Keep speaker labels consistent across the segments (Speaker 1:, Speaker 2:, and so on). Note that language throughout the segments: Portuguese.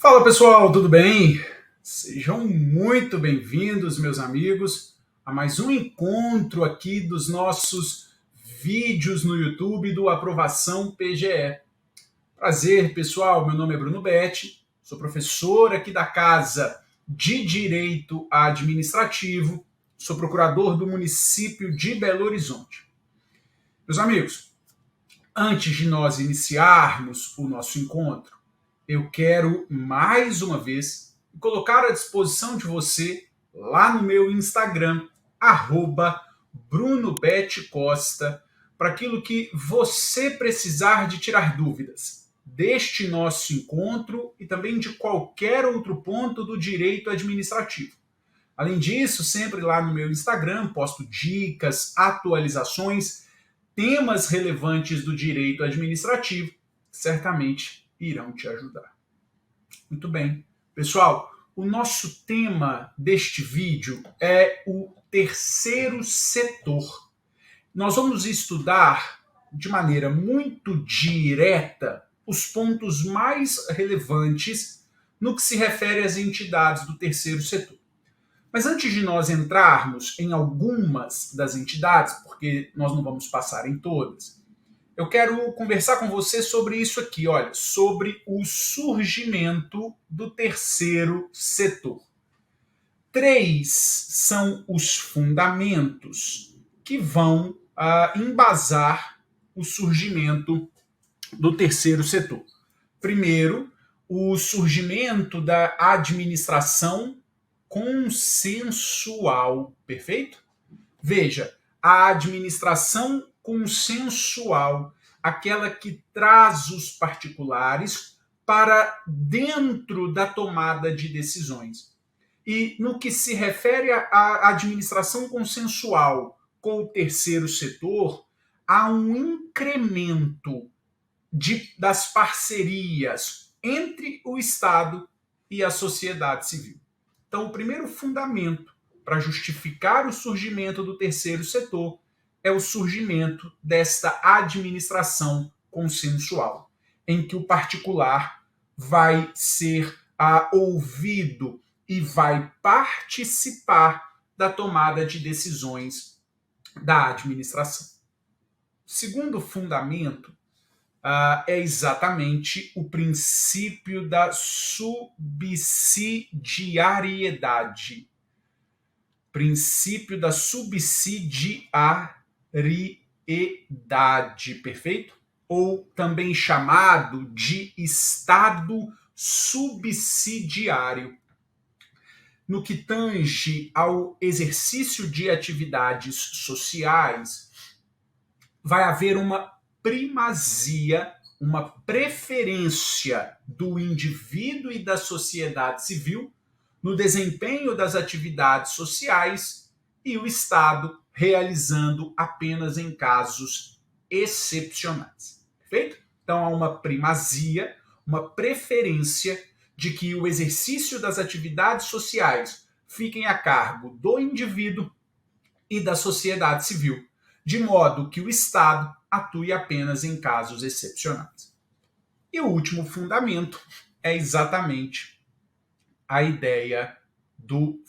Speaker 1: Fala pessoal, tudo bem? Sejam muito bem-vindos, meus amigos, a mais um encontro aqui dos nossos vídeos no YouTube do Aprovação PGE. Prazer, pessoal, meu nome é Bruno Betti, sou professor aqui da Casa de Direito Administrativo, sou procurador do município de Belo Horizonte. Meus amigos, antes de nós iniciarmos o nosso encontro, eu quero mais uma vez colocar à disposição de você lá no meu Instagram, @BrunoBetCosta, para aquilo que você precisar de tirar dúvidas deste nosso encontro e também de qualquer outro ponto do direito administrativo. Além disso, sempre lá no meu Instagram posto dicas, atualizações, temas relevantes do direito administrativo, certamente irão te ajudar. Muito bem. Pessoal, o nosso tema deste vídeo é o terceiro setor. Nós vamos estudar de maneira muito direta os pontos mais relevantes no que se refere às entidades do terceiro setor. Mas antes de nós entrarmos em algumas das entidades, porque nós não vamos passar em todas, eu quero conversar com você sobre isso aqui, olha, sobre o surgimento do terceiro setor. 3 são os fundamentos que vão embasar o surgimento do terceiro setor. Primeiro, o surgimento da administração consensual, perfeito? Veja, a administração consensual, aquela que traz os particulares para dentro da tomada de decisões. E no que se refere à administração consensual com o terceiro setor, há um incremento das parcerias entre o Estado e a sociedade civil. Então, o primeiro fundamento para justificar o surgimento do terceiro setor é o surgimento desta administração consensual, em que o particular vai ser ouvido e vai participar da tomada de decisões da administração. O segundo fundamento é exatamente o princípio da subsidiariedade. Princípio da subsidiariedade, perfeito? Ou também chamado de Estado subsidiário. No que tange ao exercício de atividades sociais, vai haver uma primazia, uma preferência do indivíduo e da sociedade civil no desempenho das atividades sociais e o Estado realizando apenas em casos excepcionais. Perfeito? Então há uma primazia, uma preferência de que o exercício das atividades sociais fiquem a cargo do indivíduo e da sociedade civil, de modo que o Estado atue apenas em casos excepcionais. E o último fundamento é exatamente a ideia do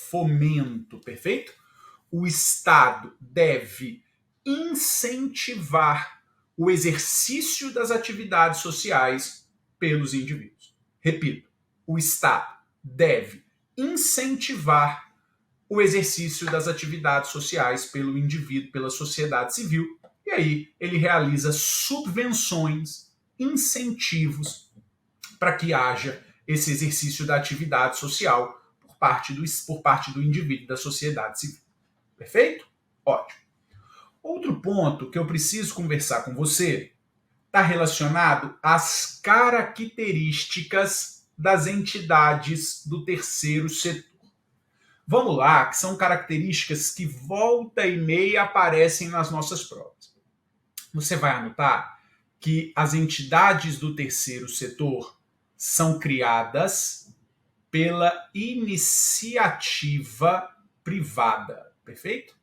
Speaker 1: fomento, perfeito? O Estado deve incentivar o exercício das atividades sociais pelos indivíduos. Repito, o Estado deve incentivar o exercício das atividades sociais pelo indivíduo, pela sociedade civil, e aí ele realiza subvenções, incentivos para que haja esse exercício da atividade social por parte do indivíduo, da sociedade civil. Perfeito? Ótimo. Outro ponto que eu preciso conversar com você está relacionado às características das entidades do terceiro setor. Vamos lá, que são características que volta e meia aparecem nas nossas provas. Você vai anotar que as entidades do terceiro setor são criadas pela iniciativa privada, perfeito?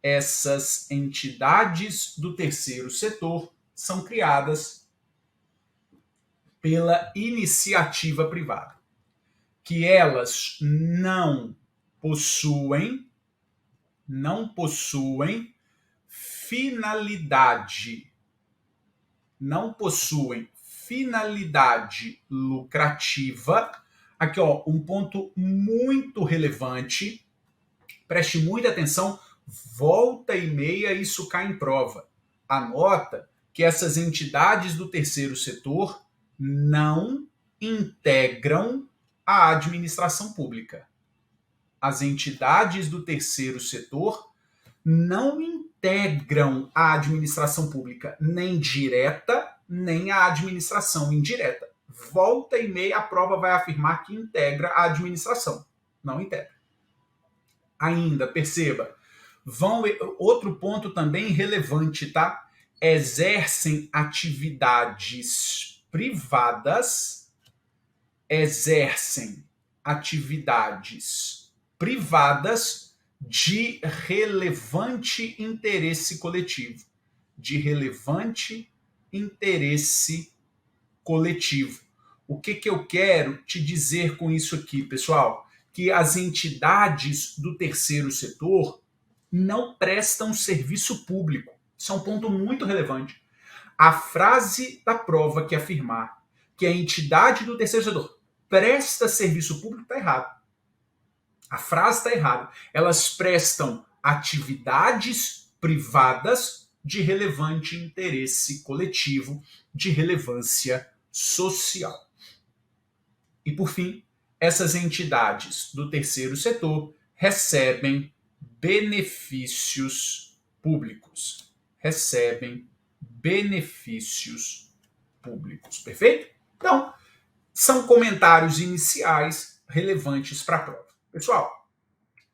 Speaker 1: Essas entidades do terceiro setor são criadas pela iniciativa privada, que elas não possuem finalidade lucrativa. Aqui, ó, um ponto muito relevante, preste muita atenção, volta e meia isso cai em prova. Anota que essas entidades do terceiro setor não integram a administração pública. As entidades do terceiro setor não integram a administração pública, nem direta, nem a administração indireta. Volta e meia a prova vai afirmar que integra a administração. Não integra. Ainda, perceba, outro ponto também relevante, tá? Exercem atividades privadas, de relevante interesse coletivo. O que eu quero te dizer com isso aqui, pessoal? Que as entidades do terceiro setor não prestam serviço público. Isso é um ponto muito relevante. A frase da prova que afirmar que a entidade do terceiro setor presta serviço público está errado. A frase está errada. Elas prestam atividades privadas de relevante interesse coletivo, de relevância social. E, por fim, essas entidades do terceiro setor recebem benefícios públicos. Perfeito? Então, são comentários iniciais relevantes para a prova. Pessoal,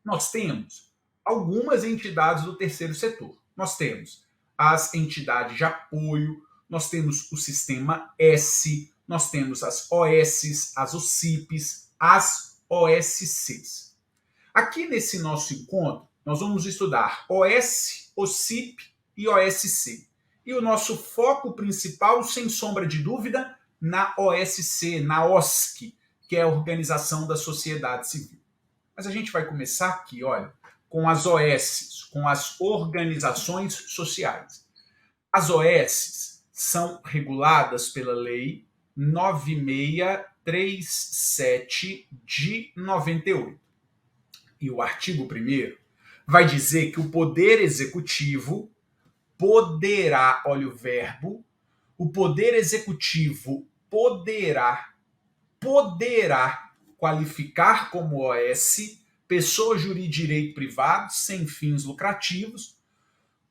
Speaker 1: nós temos algumas entidades do terceiro setor. Nós temos as entidades de apoio, nós temos o sistema S, nós temos as OSs, as OCIPs, as OSCs. Aqui nesse nosso encontro, nós vamos estudar OS, OCIP e OSC. E o nosso foco principal, sem sombra de dúvida, na OSC, na OSC, que é a Organização da Sociedade Civil. Mas a gente vai começar aqui, olha, com as OSs, com as organizações sociais. As OSs são reguladas pela Lei 9637 de 98. E o artigo 1º vai dizer que o Poder Executivo poderá, olha o verbo, o Poder Executivo poderá qualificar como OS pessoa jurídica de direito privado sem fins lucrativos,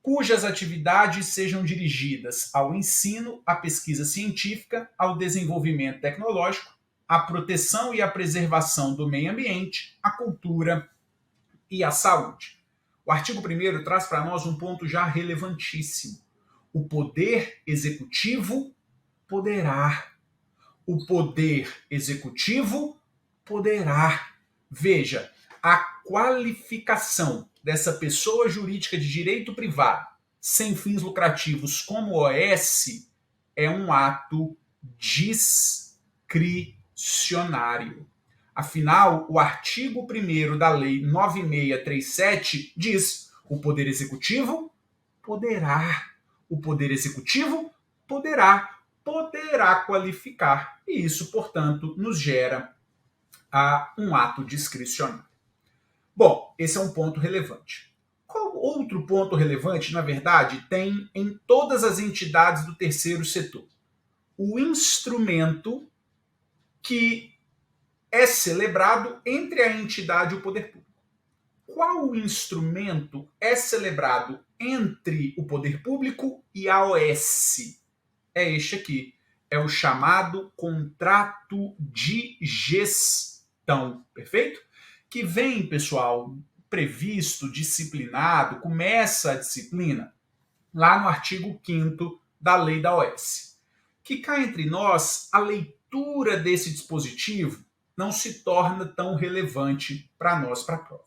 Speaker 1: cujas atividades sejam dirigidas ao ensino, à pesquisa científica, ao desenvolvimento tecnológico, à proteção e à preservação do meio ambiente, à cultura e à saúde. O artigo 1º traz para nós um ponto já relevantíssimo. O Poder Executivo poderá. O Poder Executivo poderá. Veja, a qualificação dessa pessoa jurídica de direito privado sem fins lucrativos como OS é um ato discricionário. Afinal, o artigo 1º da Lei 9637 diz: o Poder Executivo poderá. O Poder Executivo poderá qualificar. E isso, portanto, nos gera um ato discricionário. Bom, esse é um ponto relevante. Qual outro ponto relevante, na verdade, tem em todas as entidades do terceiro setor? O instrumento que é celebrado entre a entidade e o poder público. Qual o instrumento é celebrado entre o poder público e a OS? É este aqui. É o chamado contrato de gestão. Perfeito? Que vem, pessoal, previsto, disciplinado, começa a disciplina lá no artigo 5º da Lei da OS. Que cá entre nós, a leitura desse dispositivo não se torna tão relevante para nós, para a prova.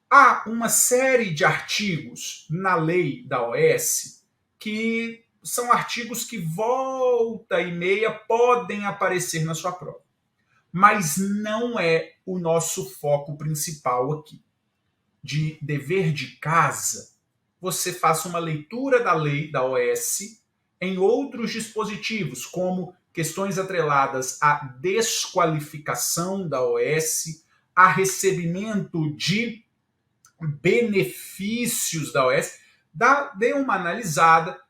Speaker 1: Há uma série de artigos na lei da OS que são artigos que volta e meia podem aparecer na sua prova. Mas não é o nosso foco principal aqui. De dever de casa, você faça uma leitura da lei da OS em outros dispositivos, como questões atreladas à desqualificação da OS, a recebimento de benefícios da OS. Dê uma analisada,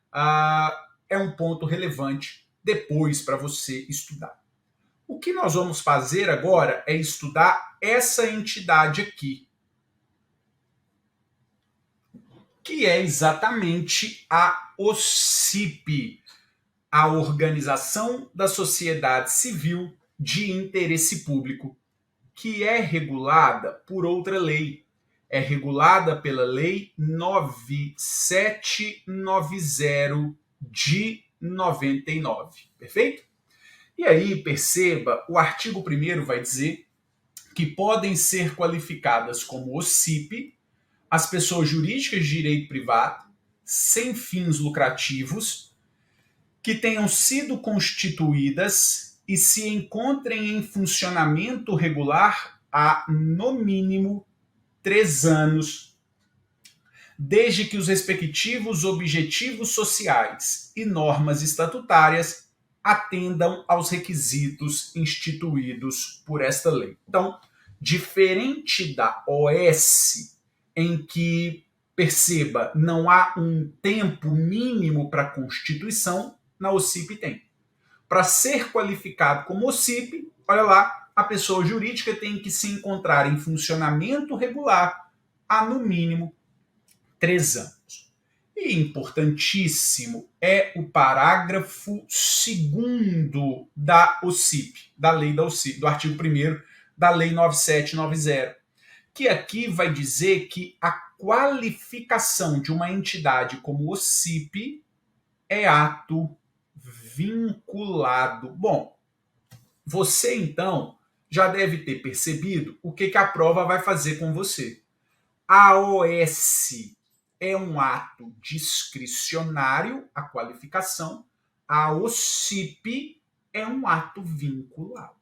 Speaker 1: é um ponto relevante depois para você estudar. O que nós vamos fazer agora é estudar essa entidade aqui, que é exatamente a OCIP, a Organização da Sociedade Civil de Interesse Público, que é regulada por outra lei. É regulada pela Lei 9790 de 99, perfeito? E aí, perceba, o artigo 1º vai dizer que podem ser qualificadas como OCIP as pessoas jurídicas de direito privado, sem fins lucrativos, que tenham sido constituídas e se encontrem em funcionamento regular há, no mínimo, 3 anos, desde que os respectivos objetivos sociais e normas estatutárias atendam aos requisitos instituídos por esta lei. Então, diferente da OS, em que, perceba, não há um tempo mínimo para a constituição, na OCIP tem. Para ser qualificado como OCIP, olha lá, a pessoa jurídica tem que se encontrar em funcionamento regular há, no mínimo, 3 anos. E importantíssimo é o parágrafo 2º da OCIP, da lei da OCIP, do artigo 1º da lei 9790, que aqui vai dizer que a qualificação de uma entidade como OCIP é ato vinculado. Bom, você então já deve ter percebido o que a prova vai fazer com você. A OS é um ato discricionário, a qualificação. A OCIP é um ato vinculado.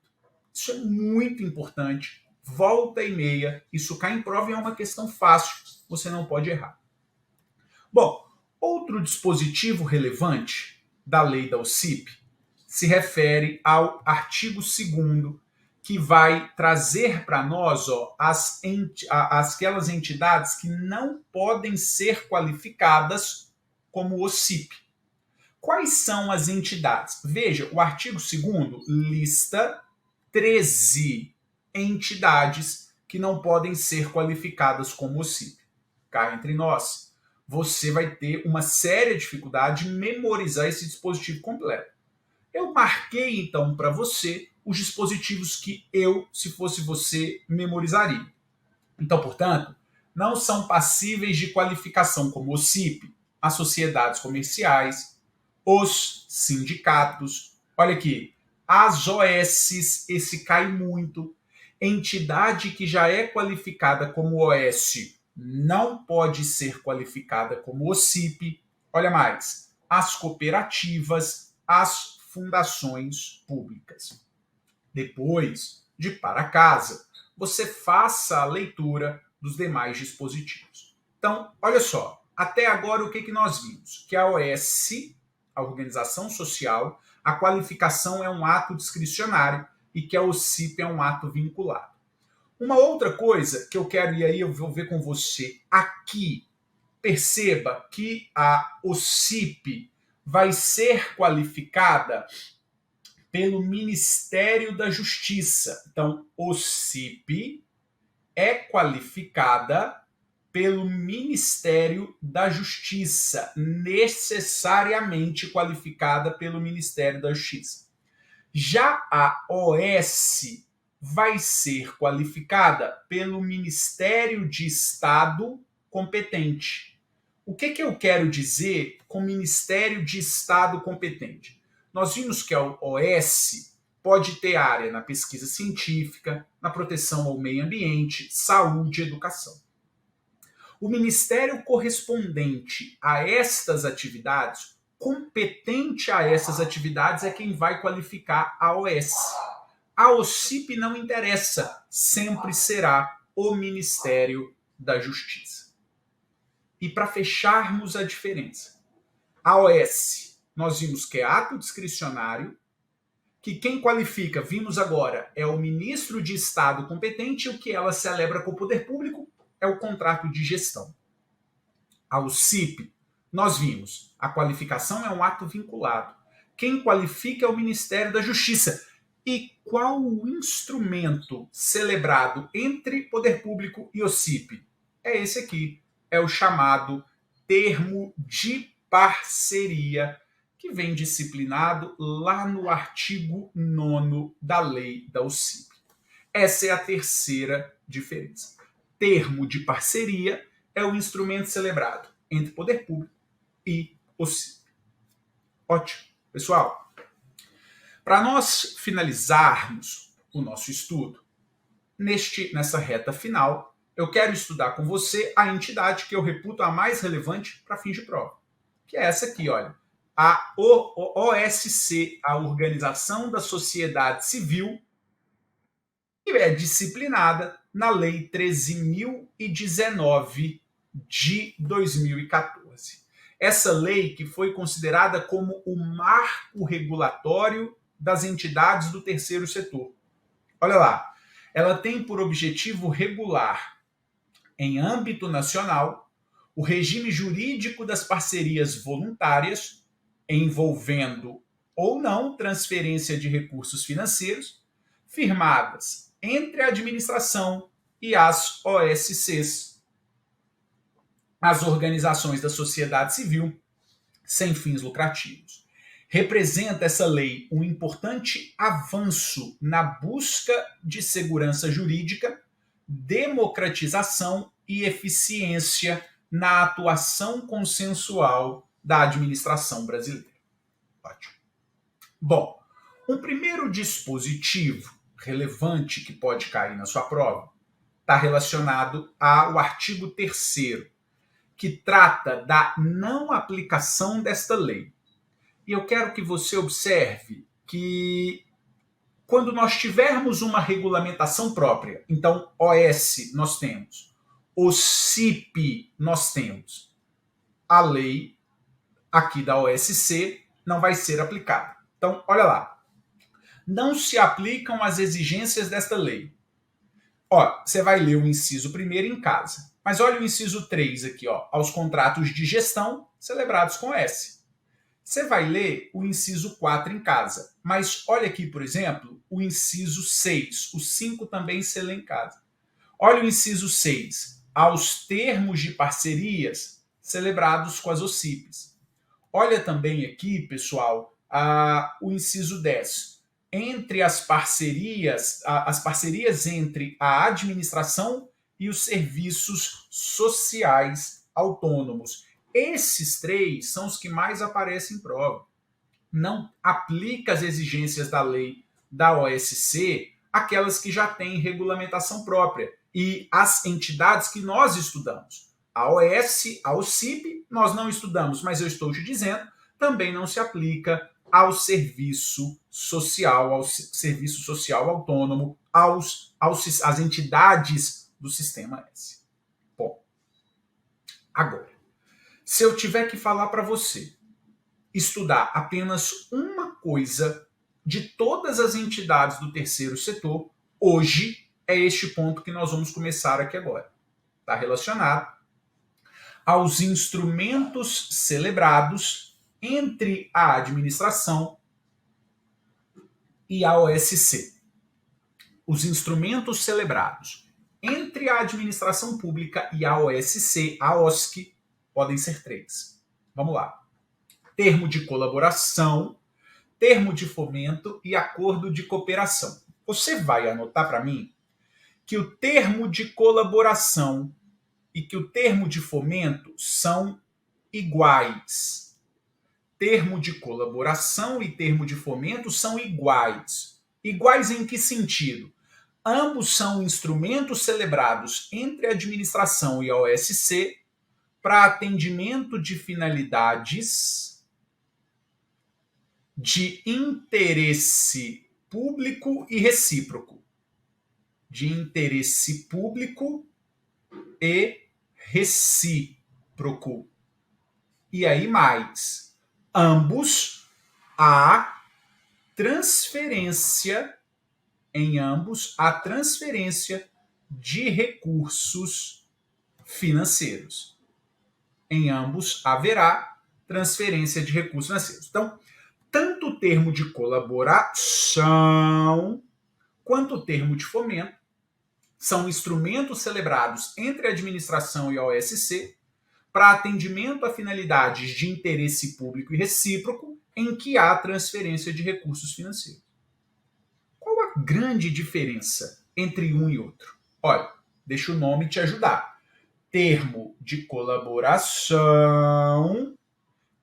Speaker 1: Isso é muito importante. Volta e meia, isso cai em prova e é uma questão fácil. Você não pode errar. Bom, outro dispositivo relevante da lei da OCIP se refere ao artigo 2º, que vai trazer para nós aquelas entidades que não podem ser qualificadas como OCIP. Quais são as entidades? Veja, o artigo 2º lista 13 entidades que não podem ser qualificadas como OCIP. Cá entre nós, você vai ter uma séria dificuldade de memorizar esse dispositivo completo. Eu marquei, então, para você os dispositivos que eu, se fosse você, memorizaria. Então, portanto, não são passíveis de qualificação como OCIP as sociedades comerciais, os sindicatos, olha aqui, as OS, esse cai muito, entidade que já é qualificada como OS não pode ser qualificada como OCIP, olha mais, as cooperativas, as fundações públicas. Depois de para casa, você faça a leitura dos demais dispositivos. Então, olha só, até agora o que nós vimos? Que a OS, a organização social, a qualificação é um ato discricionário e que a OCIP é um ato vinculado. Uma outra coisa que eu quero, e aí eu vou ver com você aqui, perceba que a OCIP vai ser qualificada pelo Ministério da Justiça. Então, OCIP é qualificada pelo Ministério da Justiça, necessariamente qualificada pelo Ministério da Justiça. Já a OS vai ser qualificada pelo Ministério de Estado competente. O que eu quero dizer com Ministério de Estado competente? Nós vimos que a OS pode ter área na pesquisa científica, na proteção ao meio ambiente, saúde e educação. O ministério correspondente a estas atividades competente a essas atividades é quem vai qualificar a OS. A OCIP não interessa, sempre será o Ministério da Justiça. E para fecharmos a diferença, a OS, nós vimos que é ato discricionário, que quem qualifica, vimos agora, é o ministro de Estado competente, e o que ela celebra com o poder público é o contrato de gestão. A OCIP, nós vimos, a qualificação é um ato vinculado. Quem qualifica é o Ministério da Justiça. E qual o instrumento celebrado entre poder público e OCIP? É esse aqui, é o chamado termo de parceria, que vem disciplinado lá no artigo 9º da lei da OCIP. Essa é a terceira diferença. Termo de parceria é o instrumento celebrado entre poder público e OCIP. Ótimo. Pessoal, para nós finalizarmos o nosso estudo, nessa reta final, eu quero estudar com você a entidade que eu reputo a mais relevante para fins de prova, que é essa aqui, olha, a OSC, a Organização da Sociedade Civil, que é disciplinada na Lei 13.019 de 2014. Essa lei que foi considerada como o marco regulatório das entidades do terceiro setor. Olha lá, ela tem por objetivo regular, em âmbito nacional, o regime jurídico das parcerias voluntárias, envolvendo ou não transferência de recursos financeiros, firmadas entre a administração e as OSCs, as organizações da sociedade civil sem fins lucrativos. Representa essa lei um importante avanço na busca de segurança jurídica, democratização e eficiência na atuação consensual da administração brasileira. Ótimo. Bom, um primeiro dispositivo relevante que pode cair na sua prova está relacionado ao artigo 3º, que trata da não aplicação desta lei. E eu quero que você observe que quando nós tivermos uma regulamentação própria, então OS nós temos, OCIP nós temos, a lei aqui da OSC não vai ser aplicada. Então, olha lá. Não se aplicam as exigências desta lei. Ó, você vai ler o inciso 1º em casa. Mas olha o inciso 3 aqui, ó, aos contratos de gestão celebrados com S. Você vai ler o inciso 4 em casa. Mas olha aqui, por exemplo, o inciso 6. O 5 também se lê em casa. Olha o inciso 6. Aos termos de parcerias celebrados com as OCIPs. Olha também aqui, pessoal, o inciso 10. Entre as parcerias entre a administração e os serviços sociais autônomos. Esses 3 são os que mais aparecem em prova. Não aplica as exigências da lei da OSC, aquelas que já têm regulamentação própria, e as entidades que nós estudamos. A OS, a OCIP, nós não estudamos, mas eu estou te dizendo, também não se aplica ao serviço social autônomo, às entidades do Sistema S. Bom, agora, se eu tiver que falar para você estudar apenas uma coisa de todas as entidades do terceiro setor, hoje é este ponto que nós vamos começar aqui agora. Está relacionado aos instrumentos celebrados entre a administração e a OSC. Os instrumentos celebrados entre a administração pública e a OSC, a OSC, podem ser 3. Vamos lá. Termo de colaboração, termo de fomento e acordo de cooperação. Você vai anotar para mim que o termo de colaboração e que o termo de fomento são iguais. Termo de colaboração e termo de fomento são iguais. Iguais em que sentido? Ambos são instrumentos celebrados entre a administração e a OSC para atendimento de finalidades de interesse público e recíproco. De interesse público e recíproco. E aí mais, ambos há transferência, em ambos há transferência de recursos financeiros. Em ambos haverá transferência de recursos financeiros. Então, tanto o termo de colaboração quanto o termo de fomento são instrumentos celebrados entre a administração e a OSC para atendimento a finalidades de interesse público e recíproco em que há transferência de recursos financeiros. Qual a grande diferença entre um e outro? Olha, deixa o nome te ajudar. Termo de colaboração,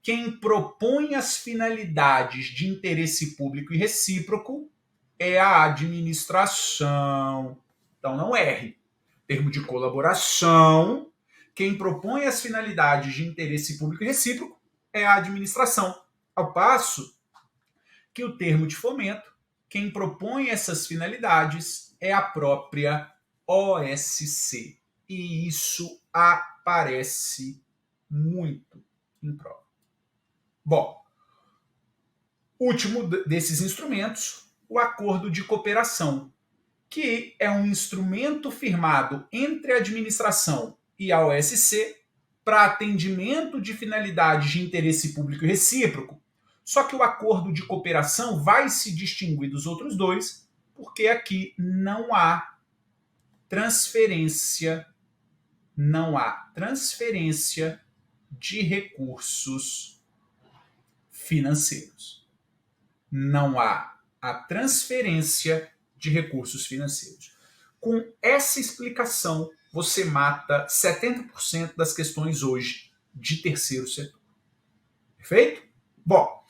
Speaker 1: quem propõe as finalidades de interesse público e recíproco é a administração. Então não erre. Termo de colaboração, quem propõe as finalidades de interesse público e recíproco é a administração. Ao passo que o termo de fomento, quem propõe essas finalidades é a própria OSC. E isso aparece muito em prova. Bom, último desses instrumentos, o acordo de cooperação, que é um instrumento firmado entre a administração e a OSC para atendimento de finalidades de interesse público e recíproco. Só que o acordo de cooperação vai se distinguir dos outros dois, porque aqui não há transferência de recursos financeiros. Não há a transferência de recursos financeiros. Com essa explicação, você mata 70% das questões hoje de terceiro setor. Perfeito? Bom,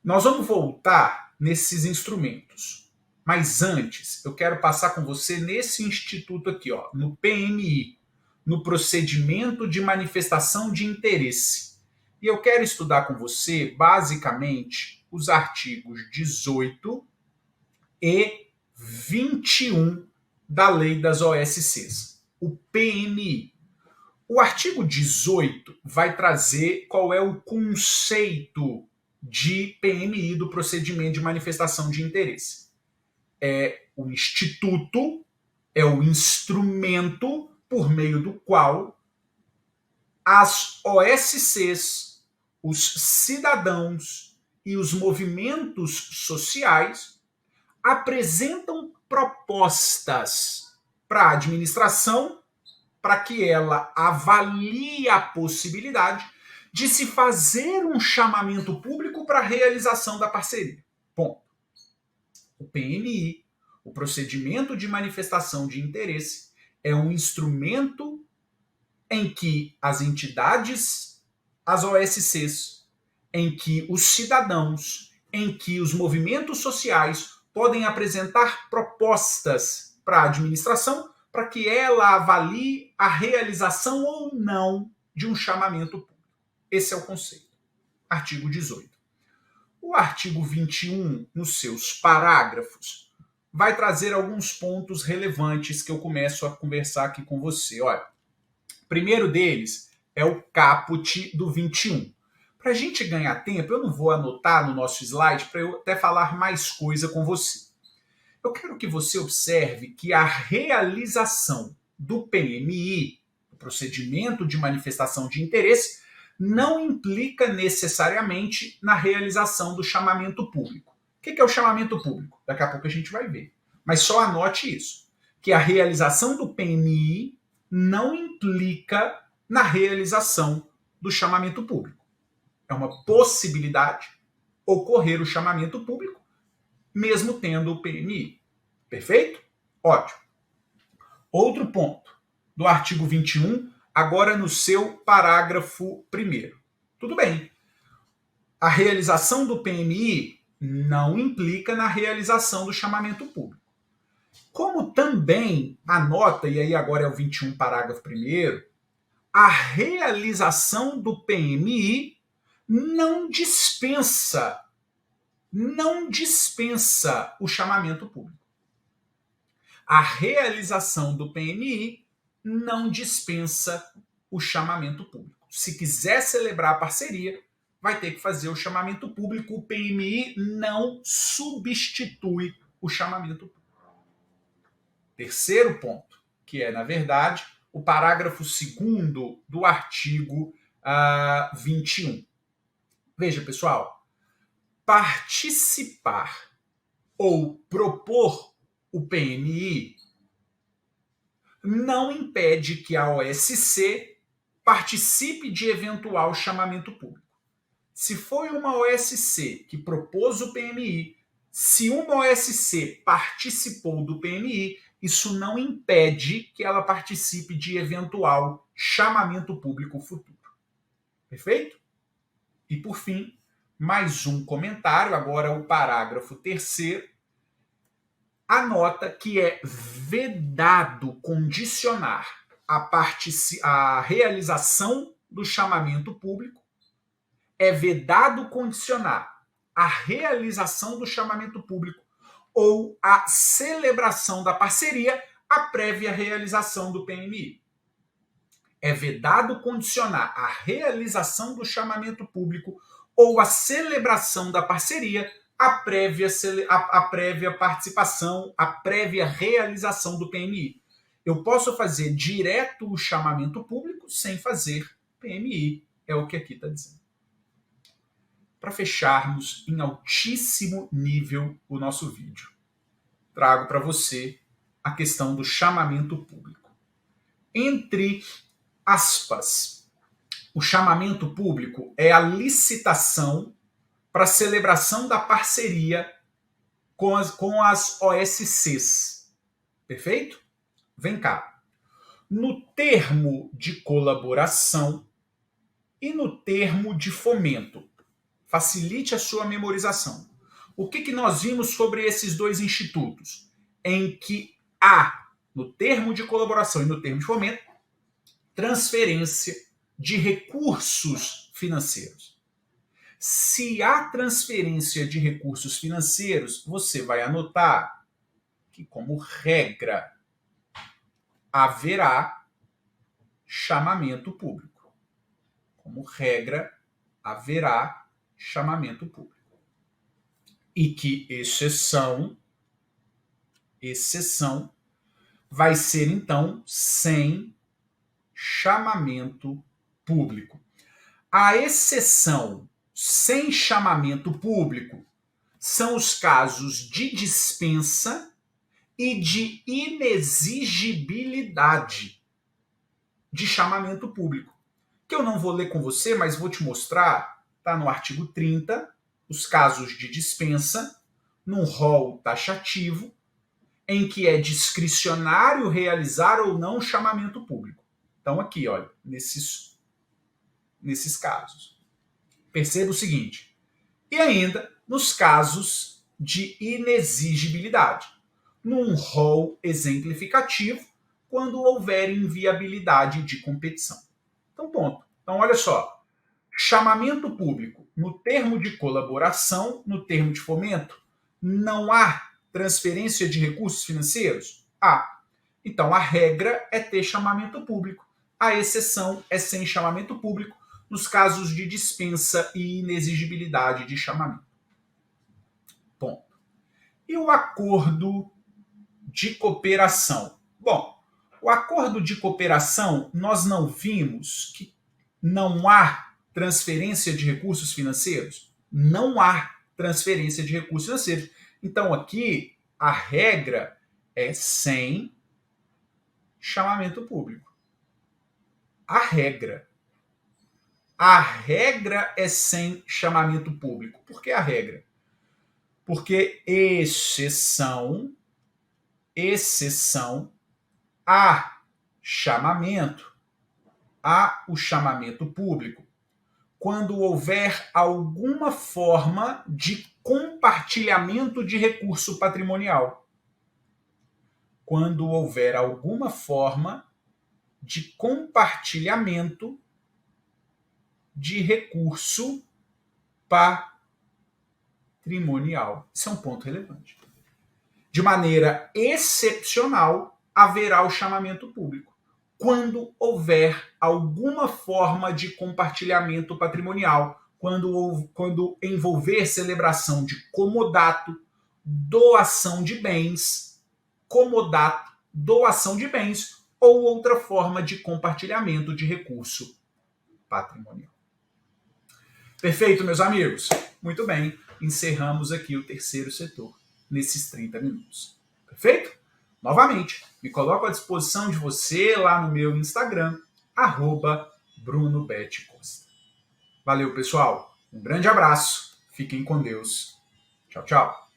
Speaker 1: nós vamos voltar nesses instrumentos. Mas antes, eu quero passar com você nesse instituto aqui, ó, no PMI, no procedimento de manifestação de interesse. E eu quero estudar com você, basicamente, os artigos 18 e 21 da Lei das OSCs, o PMI. O artigo 18 vai trazer qual é o conceito de PMI, do procedimento de manifestação de interesse. É o instituto, é o instrumento por meio do qual as OSCs, os cidadãos e os movimentos sociais apresentam propostas para a administração para que ela avalie a possibilidade de se fazer um chamamento público para a realização da parceria. Ponto. O PMI, o procedimento de manifestação de interesse, é um instrumento em que as entidades, as OSCs, em que os cidadãos, em que os movimentos sociais podem apresentar propostas para a administração para que ela avalie a realização ou não de um chamamento público. Esse é o conceito. Artigo 18. O artigo 21, nos seus parágrafos, vai trazer alguns pontos relevantes que eu começo a conversar aqui com você. Olha, o primeiro deles é o caput do 21. Para a gente ganhar tempo, eu não vou anotar no nosso slide para eu até falar mais coisa com você. Eu quero que você observe que a realização do PMI, o procedimento de manifestação de interesse, não implica necessariamente na realização do chamamento público. O que é o chamamento público? Daqui a pouco a gente vai ver. Mas só anote isso, que a realização do PMI não implica na realização do chamamento público. É uma possibilidade ocorrer o chamamento público, mesmo tendo o PMI. Perfeito? Ótimo. Outro ponto do artigo 21, agora no seu parágrafo 1º. Tudo bem. A realização do PMI não implica na realização do chamamento público. Como também anota, e aí agora é o 21, parágrafo 1º, a realização do PMI não dispensa não dispensa o chamamento público. A realização do PMI não dispensa o chamamento público. Se quiser celebrar a parceria, vai ter que fazer o chamamento público. O PMI não substitui o chamamento público. Terceiro ponto, que é, na verdade, o parágrafo 2º do artigo 21. Veja, pessoal, participar ou propor o PMI não impede que a OSC participe de eventual chamamento público. Se foi uma OSC que propôs o PMI, se uma OSC participou do PMI, isso não impede que ela participe de eventual chamamento público futuro. Perfeito? E por fim, mais um comentário, agora o parágrafo 3º, anota que é vedado condicionar a realização do chamamento público, é vedado condicionar a realização do chamamento público ou a celebração da parceria à prévia realização do PMI. É vedado condicionar a realização do chamamento público ou a celebração da parceria à prévia participação, à prévia realização do PMI. Eu posso fazer direto o chamamento público sem fazer PMI, é o que aqui está dizendo. Para fecharmos em altíssimo nível o nosso vídeo, trago para você a questão do chamamento público. Entre aspas, o chamamento público é a licitação para celebração da parceria com as OSCs. Perfeito? Vem cá. No termo de colaboração e no termo de fomento, facilite a sua memorização. O que nós vimos sobre esses dois institutos? Em que há, no termo de colaboração e no termo de fomento, transferência de recursos financeiros. Se há transferência de recursos financeiros, você vai anotar que, como regra, haverá chamamento público. Como regra, haverá chamamento público. E que exceção vai ser, então, sem chamamento público. A exceção sem chamamento público são os casos de dispensa e de inexigibilidade de chamamento público, que eu não vou ler com você, mas vou te mostrar, está no artigo 30, os casos de dispensa, num rol taxativo, em que é discricionário realizar ou não chamamento público. Então aqui, olha, nesses casos. Perceba o seguinte, e ainda nos casos de inexigibilidade, num rol exemplificativo, quando houver inviabilidade de competição. Então, ponto. Então, olha só, chamamento público no termo de colaboração, no termo de fomento, não há transferência de recursos financeiros? Há. Então, a regra é ter chamamento público. A exceção é sem chamamento público nos casos de dispensa e inexigibilidade de chamamento. Ponto. E o acordo de cooperação? Bom, o acordo de cooperação, nós não vimos que não há transferência de recursos financeiros? Não há transferência de recursos financeiros. Então, aqui, a regra é sem chamamento público. A regra é sem chamamento público. Por que a regra? Porque exceção a o chamamento público quando houver alguma forma de compartilhamento de recurso patrimonial. Quando houver alguma forma de compartilhamento de recurso patrimonial. patrimonial. Isso é um ponto relevante. De maneira excepcional, haverá o chamamento público, quando houver alguma forma de compartilhamento patrimonial, quando envolver celebração de comodato, doação de bens, ou outra forma de compartilhamento de recurso patrimonial. Perfeito, meus amigos? Muito bem, encerramos aqui o terceiro setor nesses 30 minutos. Perfeito? Novamente, me coloco à disposição de você lá no meu Instagram, @BrunoBetCosta. Valeu, pessoal. Um grande abraço. Fiquem com Deus. Tchau, tchau.